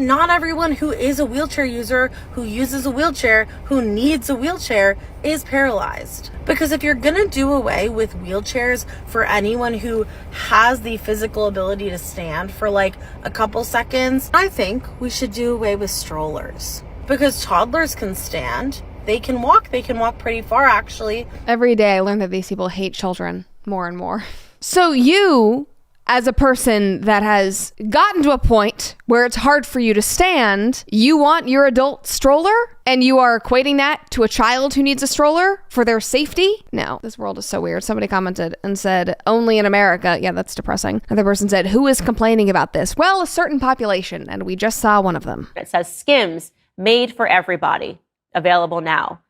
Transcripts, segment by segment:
Not everyone who is a wheelchair user, who uses a wheelchair, who needs a wheelchair is paralyzed. Because if you're gonna do away with wheelchairs for anyone who has the physical ability to stand for like a couple seconds, I think we should do away with strollers. Because toddlers can stand, they can walk pretty far actually. Every day I learn that these people hate children more and more. So you, as a person that has gotten to a point where it's hard for you to stand, you want your adult stroller, and you are equating that to a child who needs a stroller for their safety? No, this world is so weird. Somebody commented and said, only in America. Yeah, that's depressing. Another person said, who is complaining about this? Well, a certain population, and we just saw one of them. It says Skims, made for everybody, available now.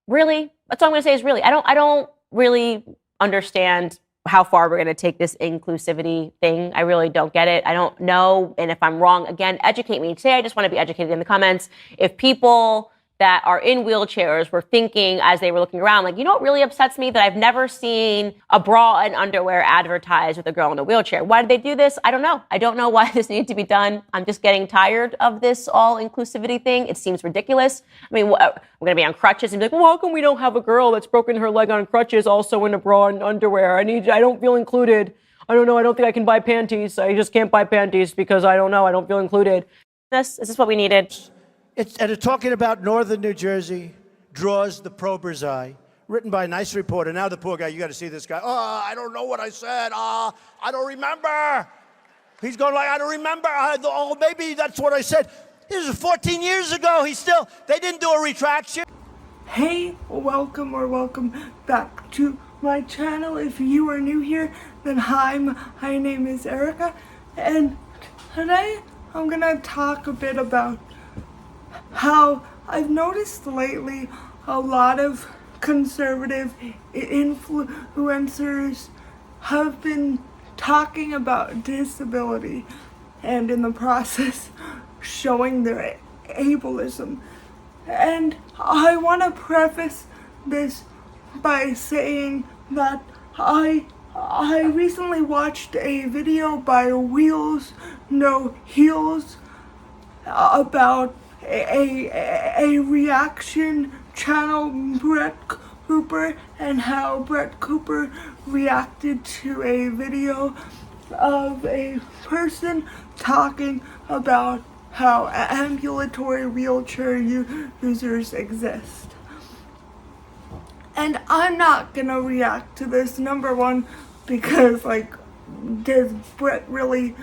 Really? That's all I'm going to say is really. I don't really understand how far we're going to take this inclusivity thing. I really don't get it. I don't know. And if I'm wrong, again, educate me. Today, I just want to be educated in the comments. If people that are in wheelchairs were thinking as they were looking around, like, you know what really upsets me? That I've never seen a bra and underwear advertised with a girl in a wheelchair. Why did they do this? I don't know. I don't know why this needed to be done. I'm just getting tired of this all inclusivity thing. It seems ridiculous. I mean, we're going to be on crutches and be like, well, how come we don't have a girl that's broken her leg on crutches also in a bra and underwear? I don't feel included. I don't know. I don't think I can buy panties. I just can't buy panties because I don't know. I don't feel included. Is this what we needed? It's talking about northern New Jersey, draws the prober's eye, written by a nice reporter. Now the poor guy, you got to see this guy. Oh, I don't know what I said. I don't remember. He's going like, I don't remember. Oh, maybe that's what I said. This was 14 years ago. They didn't do a retraction. Hey, welcome back to my channel. If you are new here, then hi, my name is Erica. And today I'm gonna talk a bit about how I've noticed lately a lot of conservative influencers have been talking about disability and in the process showing their ableism. And I want to preface this by saying that I recently watched a video by Wheels No Heels about a reaction channel, Brett Cooper, and how Brett Cooper reacted to a video of a person talking about how ambulatory wheelchair users exist. And I'm not gonna react to this, number one, because does Brett really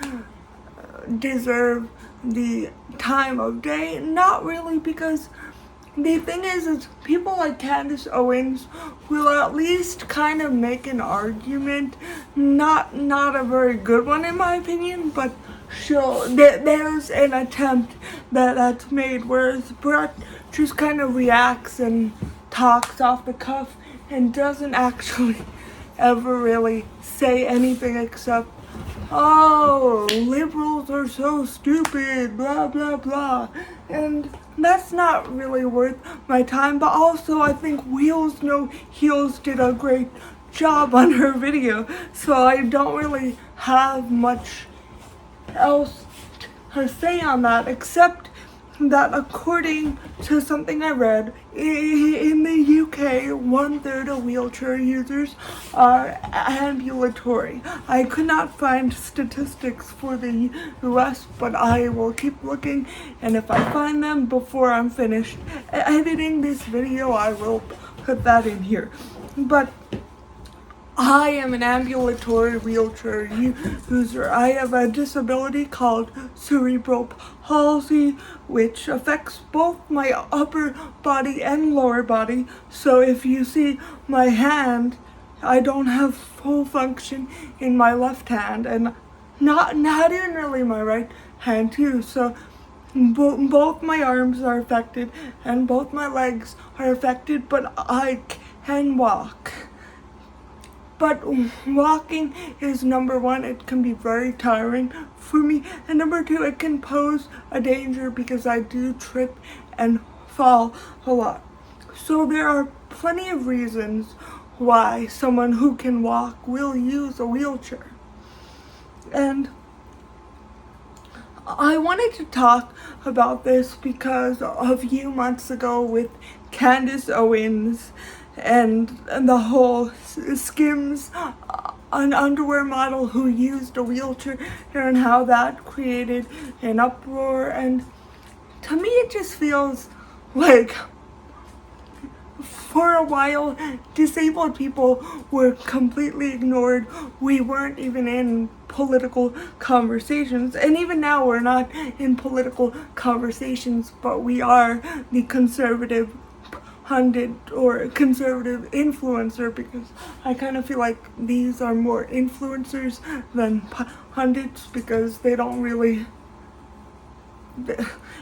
deserve the time of day? Not really, because the thing is people like Candace Owens will at least kind of make an argument, not a very good one in my opinion, but there's an attempt that's made, whereas Brett just kind of reacts and talks off the cuff and doesn't actually ever really say anything except, oh, liberals are so stupid, blah, blah, blah. And that's not really worth my time. But also, I think Wheels No Heels did a great job on her video. So I don't really have much else to say on that, except that according to something I read, in the UK, 1/3 of wheelchair users are ambulatory. I could not find statistics for the US, but I will keep looking, and if I find them before I'm finished editing this video, I will put that in here. But I am an ambulatory wheelchair user. I have a disability called cerebral palsy, which affects both my upper body and lower body. So if you see my hand, I don't have full function in my left hand, and not even really my right hand too. So both my arms are affected and both my legs are affected, but I can walk. But walking is number one, it can be very tiring for me. And number two, it can pose a danger because I do trip and fall a lot. So there are plenty of reasons why someone who can walk will use a wheelchair. And I wanted to talk about this because a few months ago with Candace Owens and the whole Skims, an underwear model who used a wheelchair, and how that created an uproar. And to me, it just feels like for a while, disabled people were completely ignored. We weren't even in political conversations. And even now, we're not in political conversations, but we are the conservative pundit or conservative influencer, because I kind of feel like these are more influencers than pundits, because they don't really...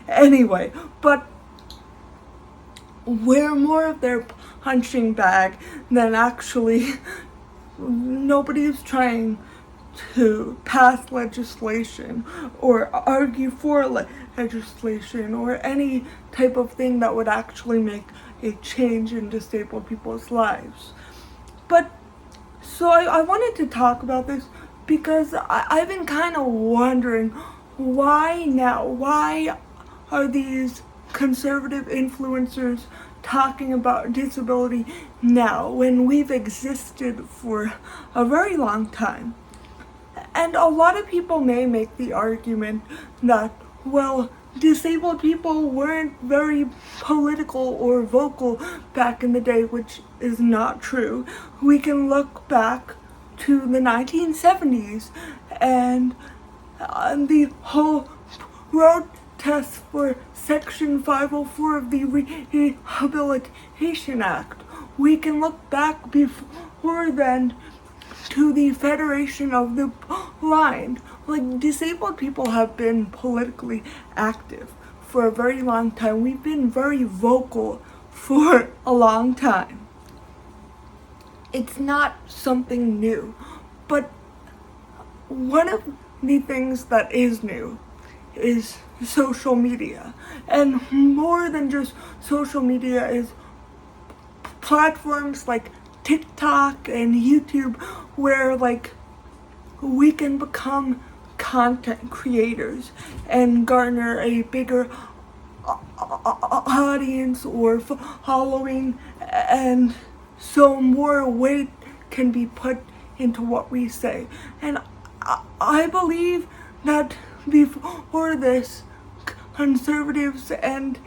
Anyway, but we're more of their punching bag than actually nobody's trying to pass legislation or argue for legislation or any type of thing that would actually make a change in disabled people's lives. But so I wanted to talk about this because I've been kind of wondering, why now? Why are these conservative influencers talking about disability now when we've existed for a very long time? And a lot of people may make the argument that, well, disabled people weren't very political or vocal back in the day, which is not true. We can look back to the 1970s and the whole road test for Section 504 of the Rehabilitation Act. We can look back before then to the Federation of the Blind. Like, disabled people have been politically active for a very long time. We've been very vocal for a long time. It's not something new, but one of the things that is new is social media. And more than just social media is platforms like TikTok and YouTube, where like we can become content creators and garner a bigger audience or following, and so more weight can be put into what we say. And I believe that before this, conservatives and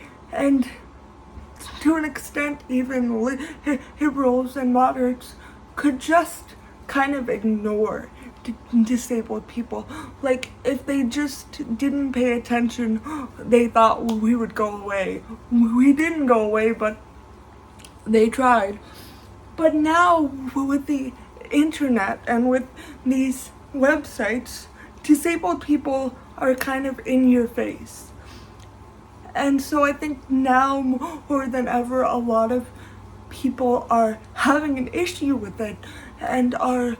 to an extent even liberals and moderates could just kind of ignore disabled people. Like, if they just didn't pay attention, they thought we would go away. We didn't go away, but they tried. But now with the internet and with these websites, disabled people are kind of in your face. And so I think now more than ever, a lot of people are having an issue with it and are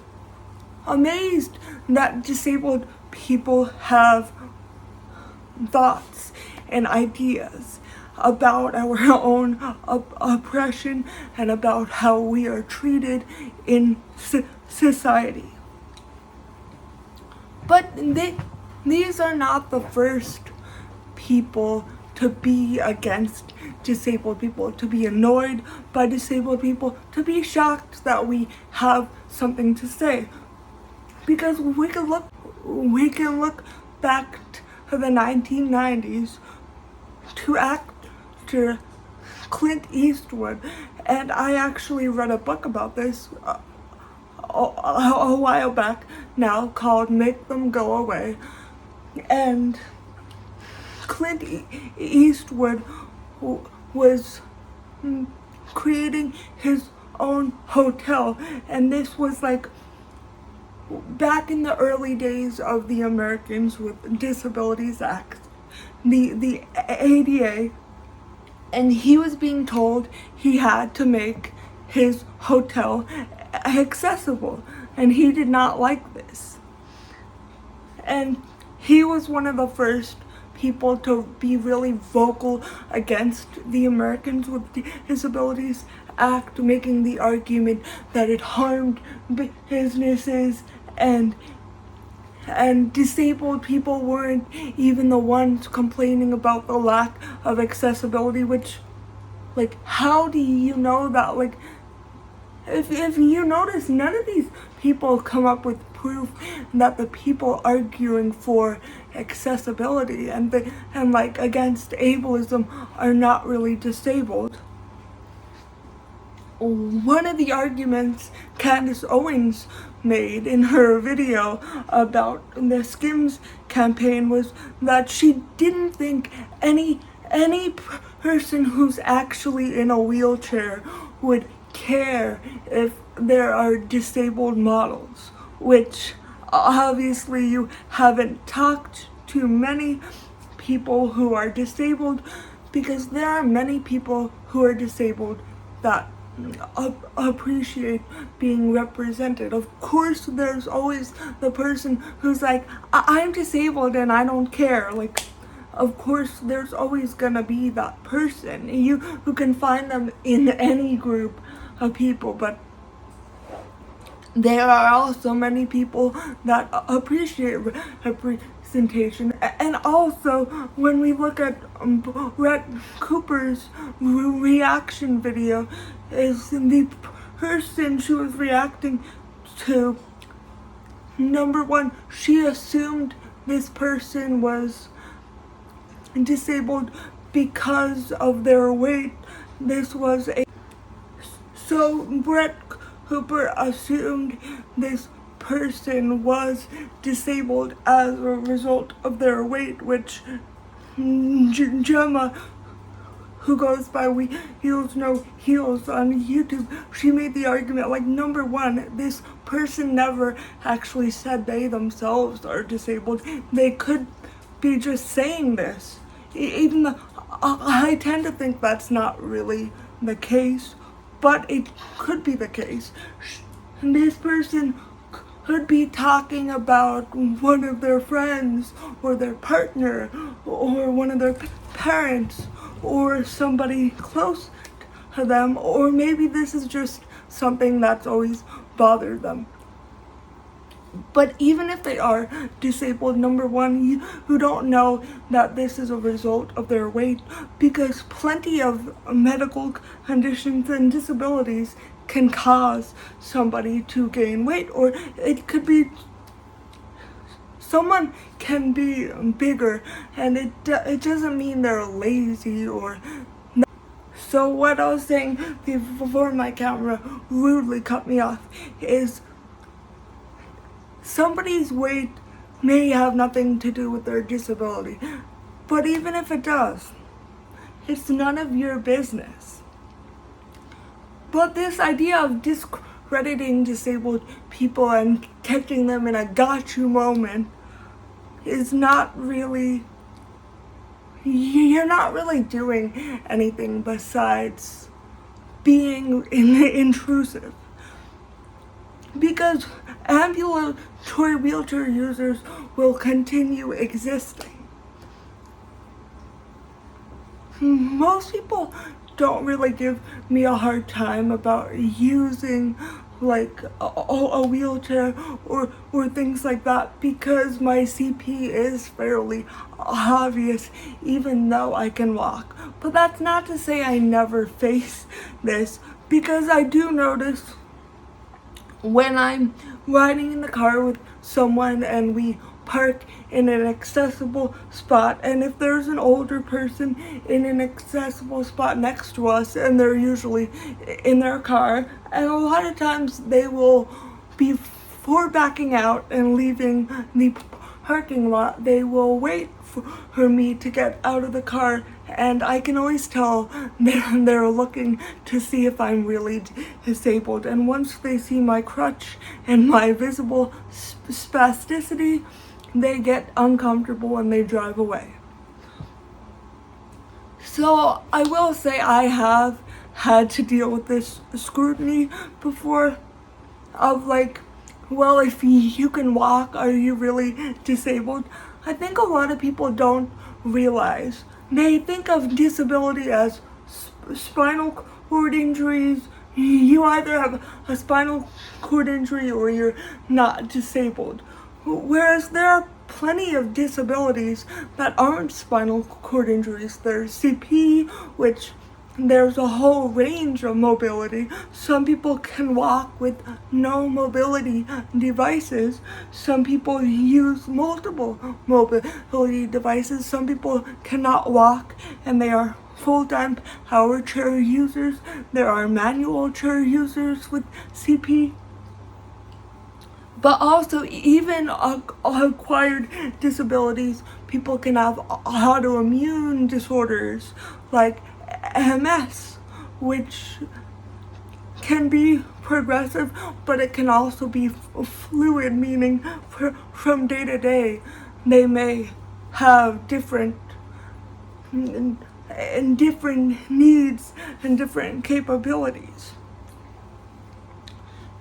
amazed that disabled people have thoughts and ideas about our own oppression and about how we are treated in society. But these are not the first people to be against disabled people, to be annoyed by disabled people, to be shocked that we have something to say. Because we can look back to the 1990s to actor Clint Eastwood, and I actually read a book about this a while back now called Make Them Go Away. And Clint Eastwood was creating his own hotel, and this was like back in the early days of the Americans with Disabilities Act, the ADA, and he was being told he had to make his hotel accessible, and he did not like this. And he was one of the first people to be really vocal against the Americans with Disabilities Act, making the argument that it harmed businesses and and disabled people weren't even the ones complaining about the lack of accessibility, which, like, how do you know that? Like, if you notice, none of these people come up with proof that the people arguing for accessibility and like against ableism are not really disabled. One of the arguments Candace Owens made in her video about the Skims campaign was that she didn't think any person who's actually in a wheelchair would care if there are disabled models, which obviously you haven't talked to many people who are disabled, because there are many people who are disabled that appreciate being represented. Of course, there's always the person who's like, I'm disabled and I don't care. Like, of course, there's always gonna be that person. You can find them in any group of people, but there are also many people that appreciate representation. And also, when we look at Brett Cooper's reaction video, is the person she was reacting to, number one, she assumed this person was disabled because of their weight. So Brett Cooper assumed this person was disabled as a result of their weight, which Gemma, who goes by We Heels No Heels on YouTube, she made the argument, like, number one, this person never actually said they themselves are disabled. They could be just saying this. Even though I tend to think that's not really the case, but it could be the case. This person could be talking about one of their friends or their partner or one of their parents or somebody close to them, or maybe this is just something that's always bothered them. But even if they are disabled, number one, you don't know that this is a result of their weight, because plenty of medical conditions and disabilities can cause somebody to gain weight, or it could be someone can be bigger and it doesn't mean they're lazy or not. So what I was saying before my camera rudely cut me off is, somebody's weight may have nothing to do with their disability, but even if it does, it's none of your business. But this idea of discrediting disabled people and catching them in a got you moment is not really, you're not really doing anything besides being intrusive. Because ambulatory wheelchair users will continue existing. Most people don't really give me a hard time about using like a wheelchair or things like that, because my CP is fairly obvious even though I can walk. But that's not to say I never face this, because I do notice when I'm riding in the car with someone and we park in an accessible spot, and if there's an older person in an accessible spot next to us and they're usually in their car, and a lot of times they will, before backing out and leaving the parking lot, they will wait for me to get out of the car, and I can always tell they're looking to see if I'm really disabled. And once they see my crutch and my visible spasticity, they get uncomfortable and they drive away. So I will say I have had to deal with this scrutiny before, of like, well, if you can walk, are you really disabled? I think a lot of people don't realize. They think of disability as spinal cord injuries. You either have a spinal cord injury or you're not disabled. Whereas there are plenty of disabilities that aren't spinal cord injuries. There's CP, which there's a whole range of mobility. Some people can walk with no mobility devices. Some people use multiple mobility devices. Some people cannot walk and they are full-time power chair users. There are manual chair users with CP. But also, even acquired disabilities, people can have autoimmune disorders like MS, which can be progressive, but it can also be fluid, meaning from day to day, they may have different needs and different capabilities.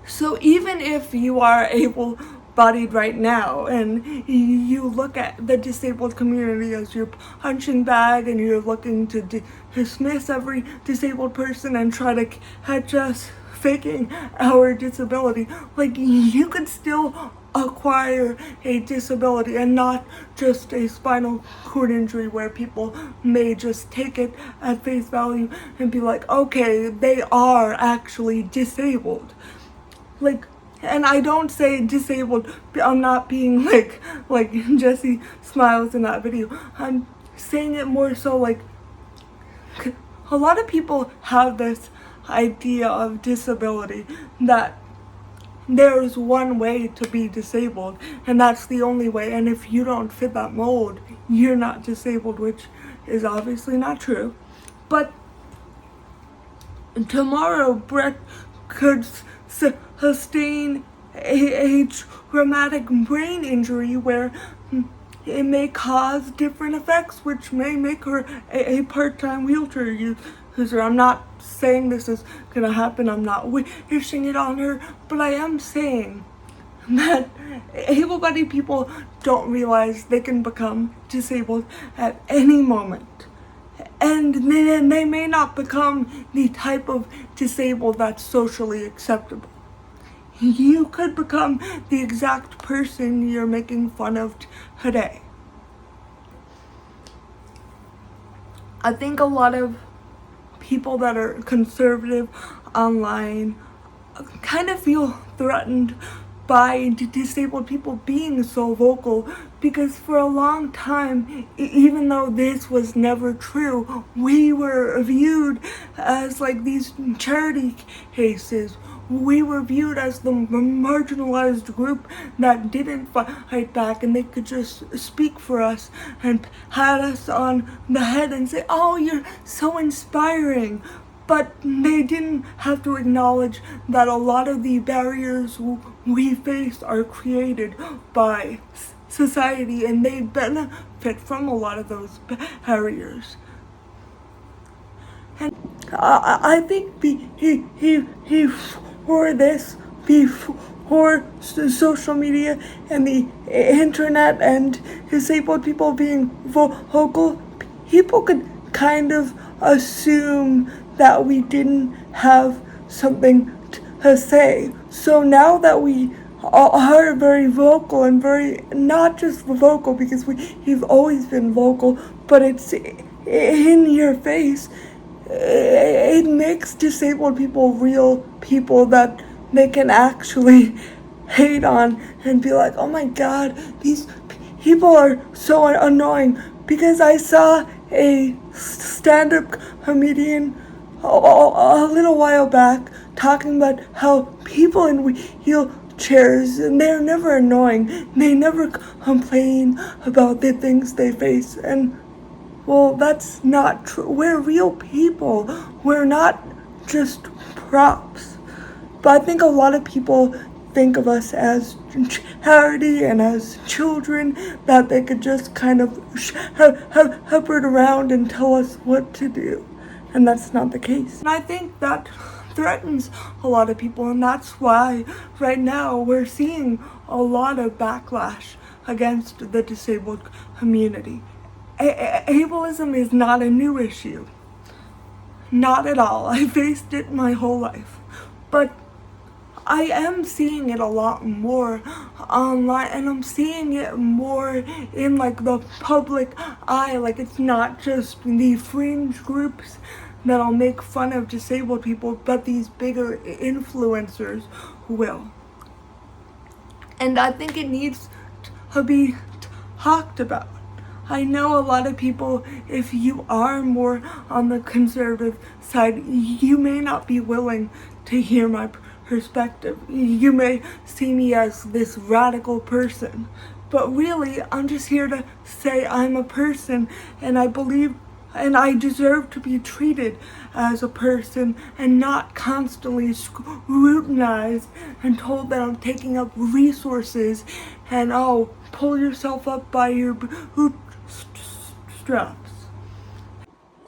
So even if you are able-bodied right now and you look at the disabled community as your punching bag and you're looking to dismiss every disabled person and try to catch us faking our disability, like, you could still acquire a disability and not just a spinal cord injury where people may just take it at face value and be like, okay, they are actually disabled. Like, and I don't say disabled, I'm not being like Jesse Smiles in that video. I'm saying it more so like, a lot of people have this idea of disability that there's one way to be disabled and that's the only way, and if you don't fit that mold, you're not disabled, which is obviously not true. But tomorrow Brett could sustain a traumatic brain injury where it may cause different effects, which may make her a part-time wheelchair user. I'm not saying this is gonna happen, I'm not wishing it on her, but I am saying that able-bodied people don't realize they can become disabled at any moment. And they may not become the type of disabled that's socially acceptable. You could become the exact person you're making fun of today. I think a lot of people that are conservative online kind of feel threatened by disabled people being so vocal, because for a long time, even though this was never true, we were viewed as like these charity cases. We were viewed as the marginalized group that didn't fight back, and they could just speak for us and pat us on the head and say, oh, you're so inspiring. But they didn't have to acknowledge that a lot of the barriers we face are created by society, and they benefit from a lot of those barriers. And I think before this, before social media and the internet and disabled people being vocal, people could kind of assume that we didn't have something to say. So now that we are very vocal and very, not just vocal because we've always been vocal, but it's in your face, it makes disabled people real people that they can actually hate on and be like, oh my god, these people are so annoying. Because I saw a stand-up comedian a little while back talking about how people in wheelchairs, and they're never annoying, they never complain about the things they face, and well, that's not true. We're real people, we're not just props. But I think a lot of people think of us as charity and as children that they could just kind of shepherd around and tell us what to do. And that's not the case. And I think that threatens a lot of people, and that's why right now we're seeing a lot of backlash against the disabled community. Ableism is not a new issue. Not at all. I faced it my whole life. But I am seeing it a lot more online, and I'm seeing it more in like the public eye. Like, it's not just the fringe groups that'll make fun of disabled people, but these bigger influencers will. And I think it needs to be talked about. I know a lot of people, if you are more on the conservative side, you may not be willing to hear my perspective. You may see me as this radical person, but really, I'm just here to say I'm a person, and I believe and I deserve to be treated as a person and not constantly scrutinized and told that I'm taking up resources and, oh, pull yourself up by your bootstraps.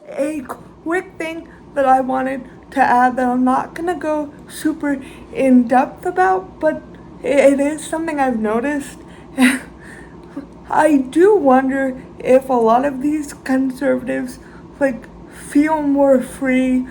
A quick thing that I wanted to add that I'm not gonna go super in depth about, but it is something I've noticed. I do wonder if a lot of these conservatives like feel more free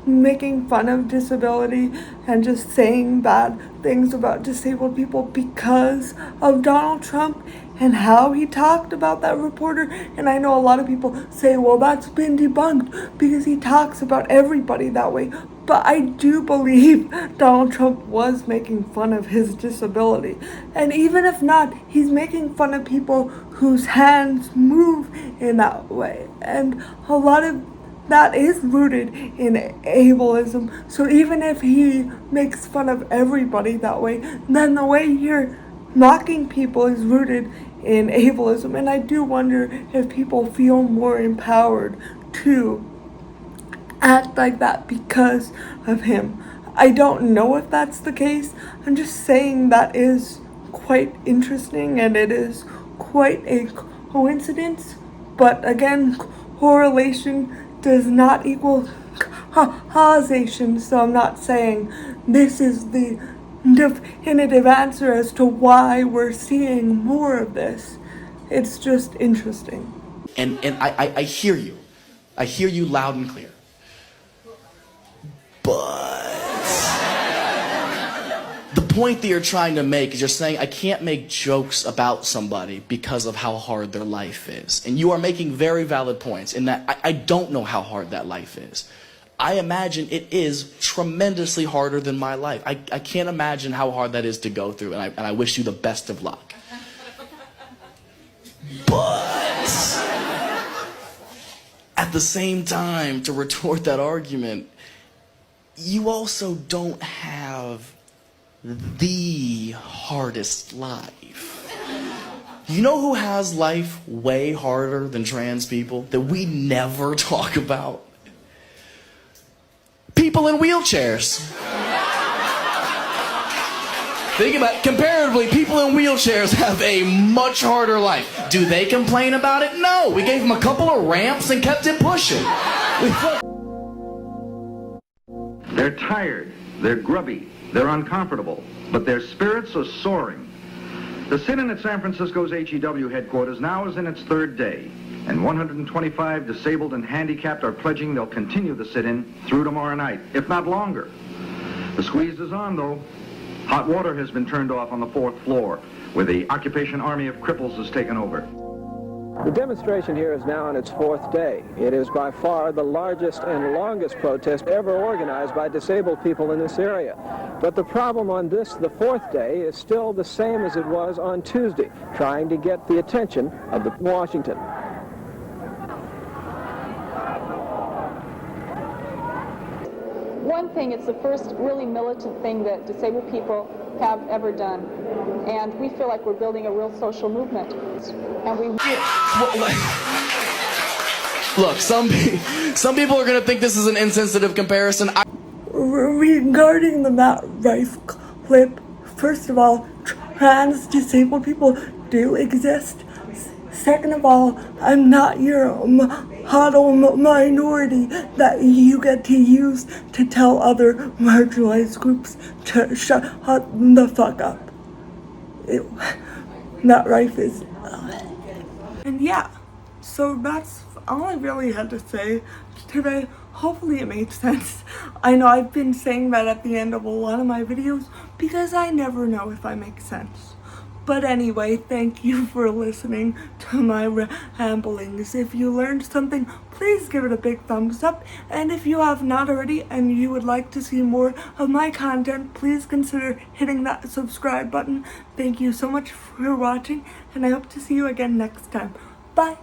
making fun of disability and just saying bad things about disabled people because of Donald Trump and how he talked about that reporter. And I know a lot of people say, well, that's been debunked because he talks about everybody that way. But I do believe Donald Trump was making fun of his disability. And even if not, he's making fun of people whose hands move in that way. And a lot of that is rooted in ableism. So even if he makes fun of everybody that way, then the way you're mocking people is rooted in ableism. And I do wonder if people feel more empowered to act like that because of him. I don't know if that's the case. I'm just saying that is quite interesting and it is quite a coincidence. But again, correlation does not equal causation, so I'm not saying this is the definitive answer as to why we're seeing more of this. It's just interesting. And I hear you. I hear you loud and clear. But the point that you're trying to make is you're saying I can't make jokes about somebody because of how hard their life is. And you are making very valid points in that I don't know how hard that life is. I imagine it is tremendously harder than my life. I can't imagine how hard that is to go through, and I wish you the best of luck. But at the same time, to retort that argument, you also don't have the hardest life. You know who has life way harder than trans people that we never talk about? People in wheelchairs. Think about it. Comparatively, people in wheelchairs have a much harder life. Do they complain about it? No. We gave them a couple of ramps and kept it pushing. They're tired, they're grubby, they're uncomfortable, but their spirits are soaring. The sit-in at San Francisco's HEW headquarters now is in its third day, and 125 disabled and handicapped are pledging they'll continue the sit-in through tomorrow night, if not longer. The squeeze is on, though. Hot water has been turned off on the 4th floor, where the Occupation Army of Cripples has taken over. The demonstration here is now on its 4th day. It is by far the largest and longest protest ever organized by disabled people in this area. But the problem on this, the 4th day, is still the same as it was on Tuesday, trying to get the attention of the Washington. One thing, it's the first really militant thing that disabled people have ever done. And we feel like we're building a real social movement. And we... Look, some people are going to think this is an insensitive comparison. Regarding the Matt Rife clip, first of all, trans disabled people do exist. Second of all, I'm not your model minority that you get to use to tell other marginalized groups to shut the fuck up. That Rife is... And yeah, So that's all I really had to say today. Hopefully it made sense. I know I've been saying that at the end of a lot of my videos because I never know if I make sense. But anyway, thank you for listening to my ramblings. If you learned something, please give it a big thumbs up. And if you have not already and you would like to see more of my content, please consider hitting that subscribe button. Thank you so much for watching, and I hope to see you again next time. Bye.